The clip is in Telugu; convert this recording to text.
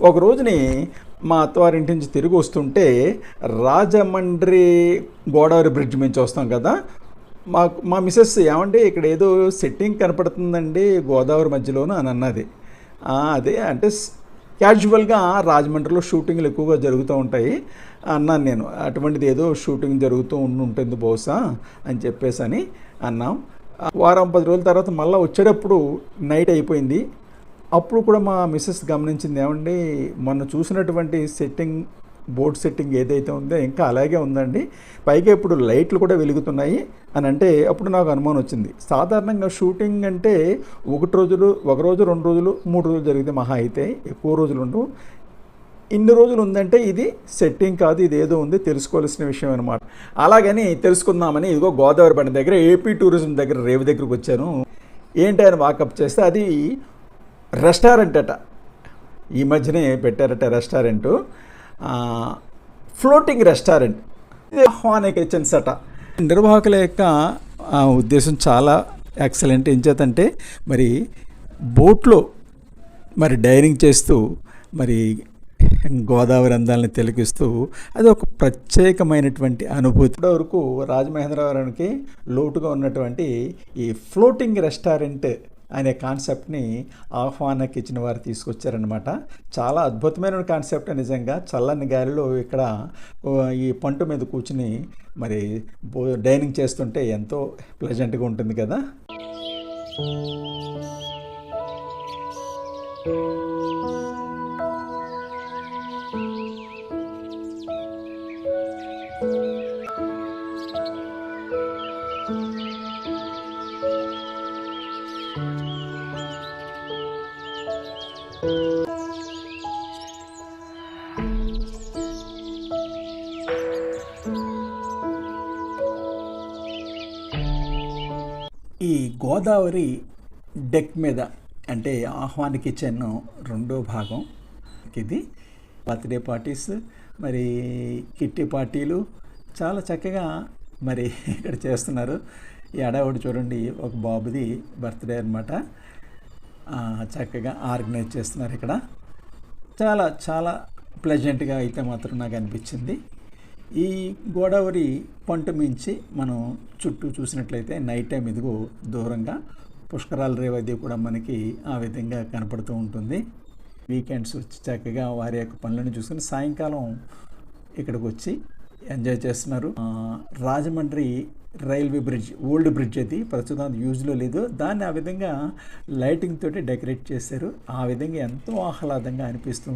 ఒక రోజుని మా అత్తవారింటి నుంచి తిరిగి వస్తుంటే రాజమండ్రి గోదావరి బ్రిడ్జ్ నుంచి వస్తాం కదా. మా మిసెస్ ఏమంటే ఇక్కడ ఏదో సెట్టింగ్ కనపడుతుందండి గోదావరి మధ్యలోను అని అన్నది. అదే అంటే క్యాజువల్గా రాజమండ్రిలో షూటింగ్లు ఎక్కువగా జరుగుతూ ఉంటాయి అన్నాను నేను. అటువంటిది ఏదో షూటింగ్ జరుగుతూ ఉంటుంది బహుశా అని చెప్పేసి అని అన్నాం. వారం 10 రోజుల తర్వాత మళ్ళీ వచ్చేటప్పుడు నైట్ అయిపోయింది. అప్పుడు కూడా మా మిస్సెస్ గమనించింది, ఏమండి మొన్న చూసినటువంటి బోర్డ్ సెట్టింగ్ ఏదైతే ఉందో ఇంకా అలాగే ఉందండి, పైగా ఇప్పుడు లైట్లు కూడా వెలుగుతున్నాయి అని అంటే అప్పుడు నాకు అనుమానం వచ్చింది. సాధారణంగా షూటింగ్ అంటే ఒక రోజు 2 రోజులు 3 రోజులు జరిగితే మహా అయితే ఎక్కువ రోజులు ఉండవు. ఇన్ని రోజులు ఉందంటే ఇది సెట్టింగ్ కాదు, ఇది ఏదో ఉంది, తెలుసుకోవాల్సిన విషయం అనమాట. అలాగని తెలుసుకుందామని ఇదిగో గోదావరి బండ దగ్గర ఏపీ టూరిజం దగ్గర రేవు దగ్గరకు వచ్చాను. ఏంటి అని వాకప్ చేస్తే అది రెస్టారెంట్ అట. ఈ మధ్యనే పెట్టారట రెస్టారెంటు, ఫ్లోటింగ్ రెస్టారెంట్. ఇది ఆహ్వాన కిచెన్స్ అట. నిర్వాహకుల యొక్క ఉద్దేశం చాలా ఎక్సలెంట్. ఏం చేతంటే మరి బోట్లో మరి డైనింగ్ చేస్తూ మరి గోదావరి అందాలని తిలకిస్తూ అది ఒక ప్రత్యేకమైనటువంటి అనుభూతి. ఇప్పటివరకు రాజమహేంద్రవరానికి లోటుగా ఉన్నటువంటి ఈ ఫ్లోటింగ్ రెస్టారెంట్ అనే కాన్సెప్ట్ని ఆహ్వాన కిచెన్ వారు తీసుకొచ్చారనమాట. చాలా అద్భుతమైన కాన్సెప్ట్ నిజంగా. చల్లని గాలిలో ఇక్కడ ఈ పంట మీద కూర్చుని మరి డైనింగ్ చేస్తుంటే ఎంతో ప్లెజెంట్గా ఉంటుంది కదా. ఈ గోదావరి డెక్ మీద అంటే ఆహ్వాన కిచెన్ 2వ భాగం ఇది. బర్త్డే పార్టీస్, మరి కిట్టి పార్టీలు చాలా చక్కగా మరి ఇక్కడ చేస్తున్నారు. ఈ అడావుడు చూడండి, ఒక బాబుది బర్త్డే అనమాట. చక్కగా ఆర్గనైజ్ చేస్తున్నారు ఇక్కడ. చాలా చాలా ప్లెజెంట్గా అయితే మాత్రం నాకు అనిపించింది. ఈ గోదావరి పంట మించి మనం చుట్టూ చూసినట్లయితే నైట్ టైం ఇదిగో దూరంగా పుష్కరాల రేవు అది కూడా మనకి ఆ విధంగా కనపడుతూ ఉంటుంది. వీకెండ్స్ వచ్చి చక్కగా వారి యొక్క పనులను చూసుకుని సాయంకాలం ఇక్కడికి వచ్చి ఎంజాయ్ చేస్తున్నారు. Rajahmundry railway bridge, old bridge అది, ప్రస్తుతం యూజ్లో లేదు. దాన్ని ఆ విధంగా లైటింగ్ తోటి డెకరేట్ చేశారు. ఆ విధంగా ఎంతో ఆహ్లాదంగా అనిపిస్తుంది.